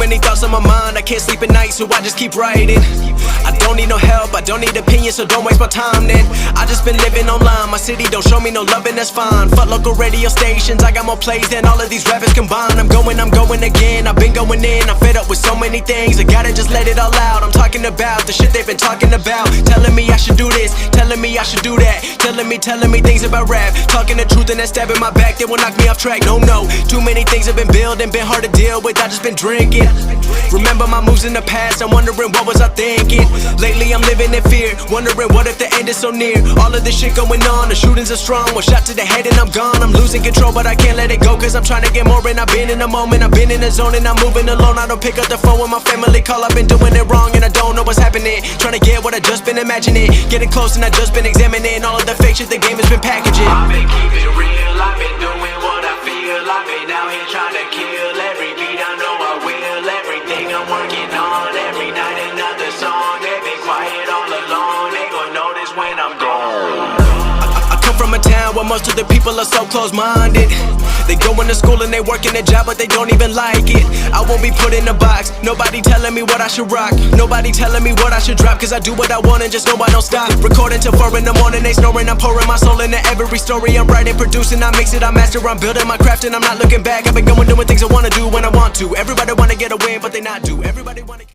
many thoughts on my mind, I can't sleep at night, so I just keep writing. I don't need no help, I don't need opinions, so don't waste my time then. I just been living online, my city don't show me no love and that's fine. Fuck local radio stations, I got more plays than all of these rappers combined. I'm going again, I've been going in, I'm fed up with so many things, I gotta just let it all out. I'm talking about the shit they've been talking about, telling me I should do this, telling me I should do that, telling me things about rap, talking the truth and that stab in my back that will knock me off track. No, too many things have been building, been hard to deal with, I just been drinking. Remember my moves in the past, I'm wondering what was I thinking. Lately I'm living in fear, wondering what if the end is so near. All of this shit going on, the shootings are strong, one shot to the head and I'm gone. I'm losing control but I can't let it go, cause I'm trying to get more. And I've been in the moment, I've been in the zone, and I'm moving alone. I don't pick up the phone when my family call, I've been doing it wrong and I don't know what's happening. Trying to get what I just been imagining, getting close and I just been examining all of the fake shit the game has been packaging. I've been keeping it real, I've been doing what I feel. I've been out here trying to kill every beat, I know I will. Everything I'm working on, every night another song. They've been quiet all along, they gon' notice when I'm gone. I come from a town where most of the people are so close-minded. They going to school and they working a job but they don't even like it. I won't be put in a box, nobody telling me what I should rock, nobody telling me what I should drop, cause I do what I want and just know I don't stop. Recording till 4 in the morning, they snoring, I'm pouring my soul into every story. I'm writing, producing, I mix it, I master, I'm building my craft and I'm not looking back. I've been going doing things I wanna do when I want to. Everybody wanna get a win but they not do. Everybody wanna